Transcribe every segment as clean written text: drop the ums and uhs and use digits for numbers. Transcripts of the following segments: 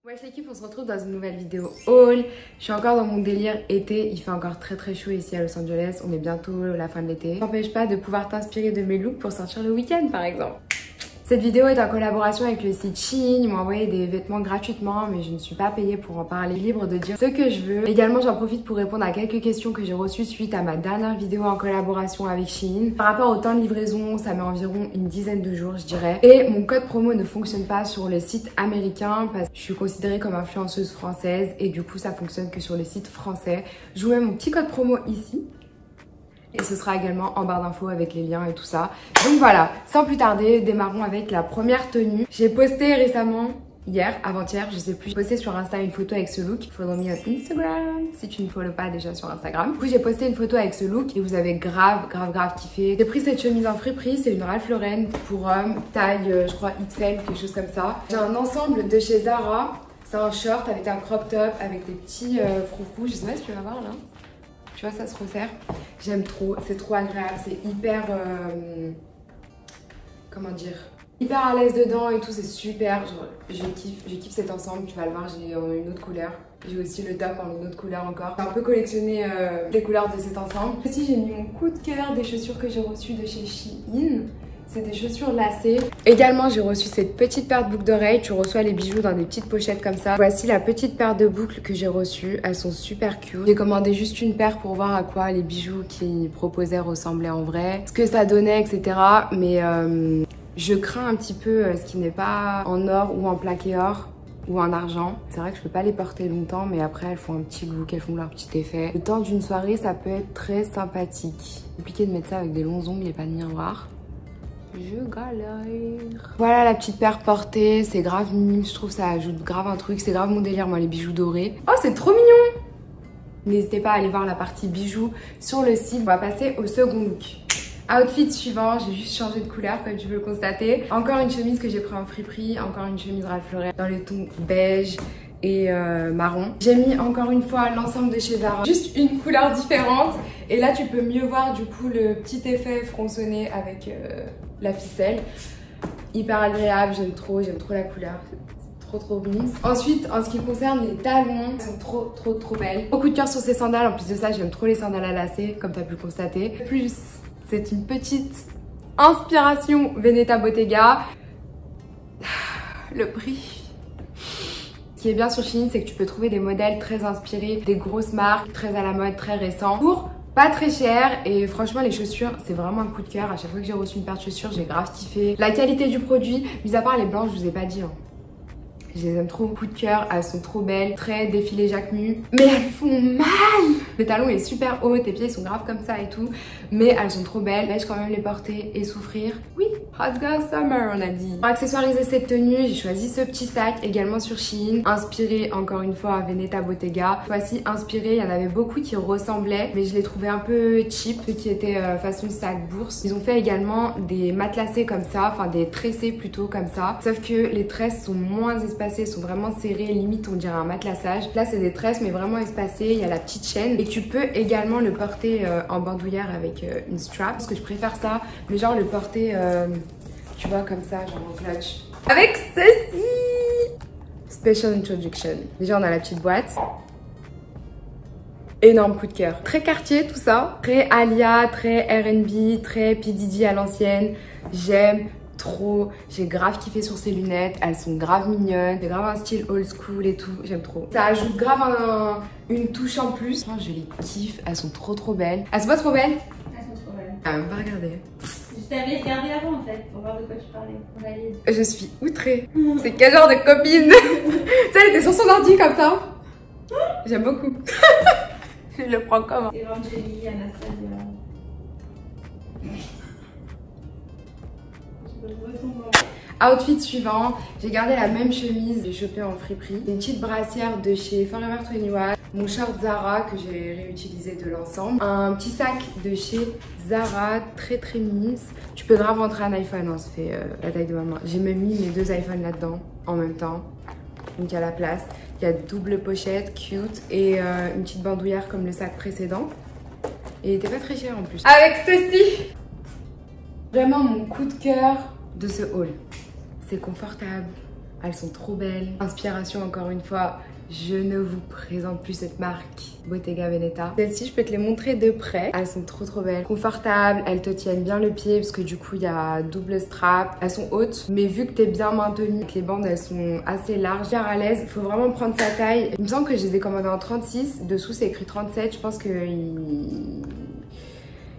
Wesh l'équipe, on se retrouve dans une nouvelle vidéo haul. Je suis encore dans mon délire été, il fait encore très chaud ici à Los Angeles, on est bientôt la fin de l'été. Ça n'empêche pas de pouvoir t'inspirer de mes looks pour sortir le week-end par exemple. Cette vidéo est en collaboration avec le site Shein, ils m'ont envoyé des vêtements gratuitement mais je ne suis pas payée pour en parler, libre de dire ce que je veux. Également j'en profite pour répondre à quelques questions que j'ai reçues suite à ma dernière vidéo en collaboration avec Shein. Par rapport au temps de livraison, ça met environ une dizaine de jours je dirais. Et mon code promo ne fonctionne pas sur les sites américains parce que je suis considérée comme influenceuse française et du coup ça fonctionne que sur les sites français. Je vous mets mon petit code promo ici. Et ce sera également en barre d'infos avec les liens et tout ça. Donc voilà, sans plus tarder, démarrons avec la première tenue. J'ai posté récemment, hier, avant-hier, je sais plus, j'ai posté sur Insta une photo avec ce look. Follow me on Instagram si tu ne follow pas déjà sur Instagram. Du coup, j'ai posté une photo avec ce look et vous avez grave kiffé. J'ai pris cette chemise en friperie, c'est une Ralph Lauren pour homme, taille, je crois XL, quelque chose comme ça. J'ai un ensemble de chez Zara. C'est un short avec un crop top, avec des petits froufrous. Je sais pas si tu vas voir là. Tu vois, ça se resserre. J'aime trop, c'est trop agréable, c'est hyper... comment dire, hyper à l'aise dedans et tout, c'est super. Genre, je kiffe cet ensemble, tu vas le voir, j'ai en une autre couleur. J'ai aussi le top en une autre couleur encore. J'ai un peu collectionné les couleurs de cet ensemble. Ici, j'ai mis mon coup de cœur des chaussures que j'ai reçues de chez Shein. C'est des chaussures lacées. Également, j'ai reçu cette petite paire de boucles d'oreilles. Tu reçois les bijoux dans des petites pochettes comme ça. Voici la petite paire de boucles que j'ai reçues. Elles sont super cute. J'ai commandé juste une paire pour voir à quoi les bijoux qu'ils proposaient ressemblaient en vrai. Ce que ça donnait, etc. Mais je crains un petit peu ce qui n'est pas en or ou en plaqué or ou en argent. C'est vrai que je peux pas les porter longtemps, mais après elles font un petit look, elles font leur petit effet. Le temps d'une soirée, ça peut être très sympathique. Compliqué de mettre ça avec des longs ongles et pas de miroir. Je galère. Voilà la petite paire portée, c'est grave mime, je trouve ça ajoute grave un truc, c'est grave mon délire moi les bijoux dorés. Oh c'est trop mignon. N'hésitez pas à aller voir la partie bijoux sur le site. On va passer au second look. Outfit suivant, j'ai juste changé de couleur comme tu peux le constater. Encore une chemise que j'ai pris en friperie, encore une chemise Ralph Lauren dans les tons beige et marron. J'ai mis encore une fois l'ensemble de chez Zara, juste une couleur différente. Et là tu peux mieux voir du coup le petit effet fronçonné avec la ficelle. Hyper agréable, j'aime trop la couleur. Trop mignon. Ensuite, en ce qui concerne les talons, elles sont trop belles. Beaucoup de cœur sur ces sandales, en plus de ça j'aime trop les sandales à lacets comme tu as pu le constater. Plus, c'est une petite inspiration Veneta Bottega. Le prix. Ce qui est bien sur Shein, c'est que tu peux trouver des modèles très inspirés, des grosses marques, très à la mode, très récents, pour pas très cher. Et franchement les chaussures c'est vraiment un coup de cœur. À chaque fois que j'ai reçu une paire de chaussures j'ai grave kiffé. La qualité du produit, mis à part les blanches je vous ai pas dit hein. Je les aime trop, coup de cœur, elles sont trop belles, très défilé Jacquemus, mais elles font mal. Le talon est super haut, tes pieds sont graves comme ça et tout, mais elles sont trop belles. Vais-je quand même les porter et souffrir? Oui, Hot Girl Summer on a dit. Pour accessoiriser cette tenue, j'ai choisi ce petit sac, également sur Shein, inspiré encore une fois à Veneta Bottega. Voici inspiré, il y en avait beaucoup qui ressemblaient, mais je les trouvais un peu cheap, ceux qui étaient façon sac bourse. Ils ont fait également des matelassés comme ça, enfin des tressés plutôt comme ça, sauf que les tresses sont moins espacées, sont vraiment serrées, limite on dirait un matelassage. Là c'est des tresses mais vraiment espacées, il y a la petite chaîne et tu peux également le porter en bandoulière avec une strap, parce que je préfère ça, mais genre le porter tu vois comme ça, genre en clutch. Avec ceci Special Introduction. Déjà on a la petite boîte. Énorme coup de cœur. Très quartier tout ça, très Alia, très R&B, très P. Diddy à l'ancienne. J'aime trop, j'ai grave kiffé sur ces lunettes, elles sont grave mignonnes, c'est grave un style old school et tout, j'aime trop. Ça ajoute grave une touche en plus. Je les kiffe, elles sont trop belles. Elles sont pas trop belles? Elles sont trop belles. Ah, même pas regarder. Je t'avais regardé avant en fait, pour voir de quoi tu parlais. Valide. Je suis outrée. C'est quel genre de copine? Ça, elle était sur son ordi comme ça. J'aime beaucoup. Je le prends comme. C'est Evangélie, Anastasia. Outfit suivant, j'ai gardé la même chemise, j'ai chopé en friperie. Une petite brassière de chez Forever 21, mon short Zara que j'ai réutilisé de l'ensemble. Un petit sac de chez Zara, très mins. Tu peux grave rentrer un iPhone, hein, ça fait la taille de ma main. J'ai même mis mes deux iPhones là-dedans en même temps. Donc il y a la place, il y a double pochette, cute, et une petite bandoulière comme le sac précédent. Et il était pas très cher en plus. Avec ceci, vraiment mon coup de cœur de ce haul. C'est confortable, Elles sont trop belles. Inspiration encore une fois. Je ne vous présente plus cette marque, Bottega Veneta. Celles-ci, je peux te les montrer de près. Elles sont trop belles. Confortables, elles te tiennent bien le pied parce que du coup, il y a double strap. Elles sont hautes, mais vu que t'es bien maintenue, que les bandes, elles sont assez larges, bien à l'aise, il faut vraiment prendre sa taille. Il me semble que je les ai commandées en 36. Dessous, c'est écrit 37. Je pense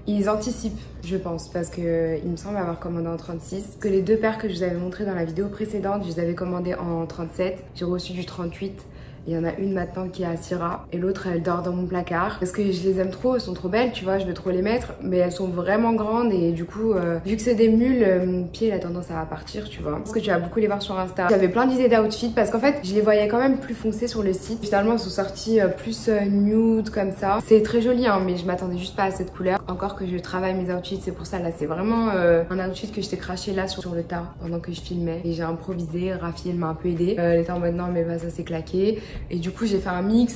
ils anticipent, je pense, parce que il me semble avoir commandé en 36. Que les deux paires que je vous avais montrées dans la vidéo précédente, je les avais commandées en 37. J'ai reçu du 38. Il y en a une maintenant qui est à Syrah et l'autre elle dort dans mon placard parce que je les aime trop, elles sont trop belles, tu vois, je veux trop les mettre, mais elles sont vraiment grandes et du coup vu que c'est des mules, mon pied il a tendance à partir, tu vois. Parce que tu vas beaucoup les voir sur Insta. J'avais plein d'idées d'outfits parce qu'en fait je les voyais quand même plus foncées sur le site. Finalement elles sont sorties plus nude comme ça. C'est très joli hein, mais je m'attendais juste pas à cette couleur. Encore que je travaille mes outfits, c'est pour ça là c'est vraiment un outfit que je t'ai craché là sur le tas pendant que je filmais et j'ai improvisé. Rafi elle m'a un peu aidée. Elle était en mode non mais bah ça c'est claqué. Et du coup j'ai fait un mix,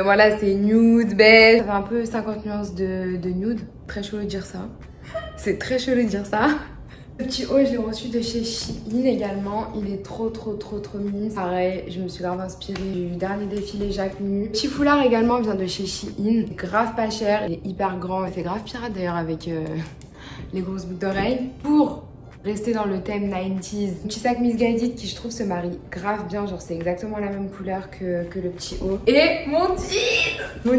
voilà c'est nude, beige. Ça fait un peu 50 nuances de nude. Très chelou de dire ça. C'est très chelou de dire ça. Le petit haut je l'ai reçu de chez Shein également. Il est trop mignon. Pareil, je me suis grave inspirée du dernier défilé Jacques Nu. Le petit foulard également vient de chez Shein. Grave pas cher, il est hyper grand. Il fait grave pirate d'ailleurs avec les grosses boucles d'oreilles. Pour rester dans le thème 90s, un petit sac Missguided qui je trouve se marie grave bien, genre c'est exactement la même couleur que le petit haut. Et mon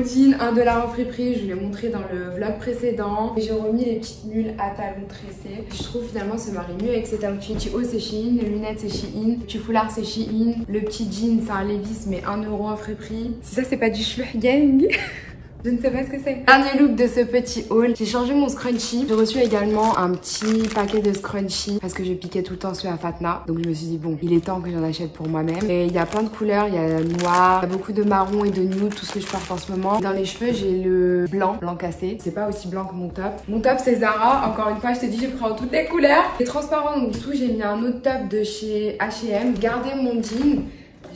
jean $1 en friperie, je vous l'ai montré dans le vlog précédent. J'ai remis les petites mules à talons tressés. Je trouve finalement se marie mieux avec cet outfit. Le petit haut c'est Shein, les lunettes c'est Shein, le petit foulard c'est Shein, le petit jean c'est un Levi's mais €1 en friperie. Si ça c'est pas du schluch gang. Je ne sais pas ce que c'est. Dernier look de ce petit haul. J'ai changé mon scrunchie. J'ai reçu également un petit paquet de scrunchies parce que je piquais tout le temps ceux à Fatna. Donc je me suis dit bon, il est temps que j'en achète pour moi-même. Et il y a plein de couleurs. Il y a noir, il y a beaucoup de marron et de nude, tout ce que je porte en ce moment. Dans les cheveux, j'ai le blanc cassé. C'est pas aussi blanc que mon top. Mon top c'est Zara. Encore une fois, je te dis, j'ai pris en toutes les couleurs. Il est transparent, donc dessous j'ai mis un autre top de chez H&M. Gardez mon jean.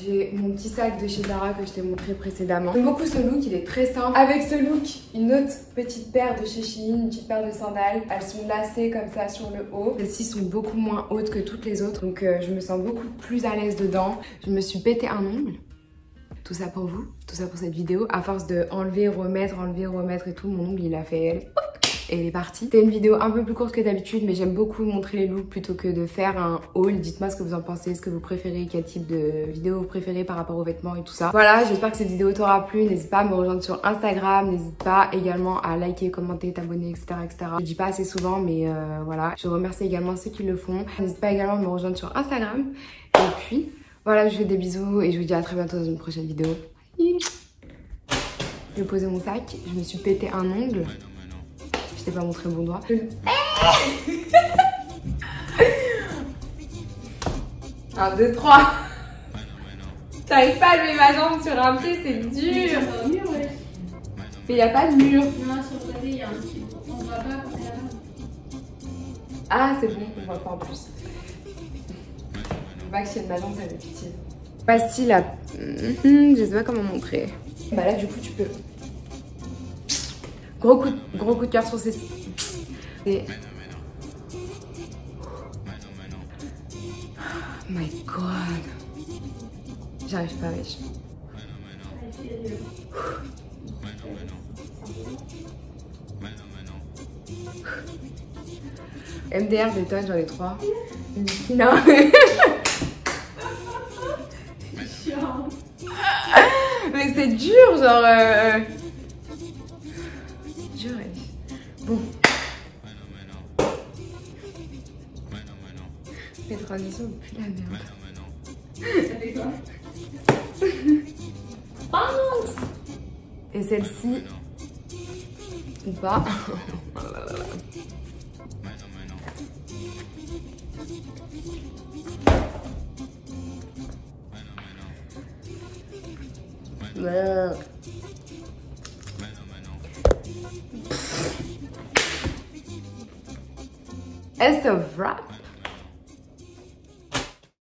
J'ai mon petit sac de chez Zara que je t'ai montré précédemment. J'aime beaucoup ce look, il est très simple. Avec ce look, une autre petite paire de chez Shein, une petite paire de sandales. Elles sont lacées comme ça sur le haut. Celles-ci sont beaucoup moins hautes que toutes les autres, donc je me sens beaucoup plus à l'aise dedans. Je me suis pété un ongle. Tout ça pour vous, tout ça pour cette vidéo. À force de enlever, remettre et tout, mon ongle il a fait... Et il est parti. C'était une vidéo un peu plus courte que d'habitude, mais j'aime beaucoup montrer les looks plutôt que de faire un haul. Dites-moi ce que vous en pensez, ce que vous préférez, quel type de vidéo vous préférez par rapport aux vêtements et tout ça. Voilà, j'espère que cette vidéo t'aura plu. N'hésite pas à me rejoindre sur Instagram, n'hésite pas également à liker, commenter, t'abonner, etc., etc. Je le dis pas assez souvent, mais voilà. Je remercie également ceux qui le font. N'hésite pas également à me rejoindre sur Instagram. Et puis, voilà, je vous fais des bisous et je vous dis à très bientôt dans une prochaine vidéo. Je vais poser mon sac, je me suis pété un ongle. Je t'ai pas montré mon doigt. 1, 2, 3. J'arrive pas à lever ma jambe sur un pied, c'est dur. Mais y a pas de mur. Non, sur le côté, il y a un petit. On voit pas quand t'es là. Ah, c'est bon, on voit pas en plus. Pas que si y a de ma jambe, ça fait pitié. Pastille à. Je sais pas comment montrer. Bah là, du coup, tu peux. Gros coup de cœur sur ces... Et... Oh my god. J'arrive pas, wesh. MDR des tonnes, j'en ai 3. Non. Mais c'est dur, genre... Bon. Les transitions puent la merde. Ça fait quoi? Pense. Et celle-ci ou pas. It's a wrap.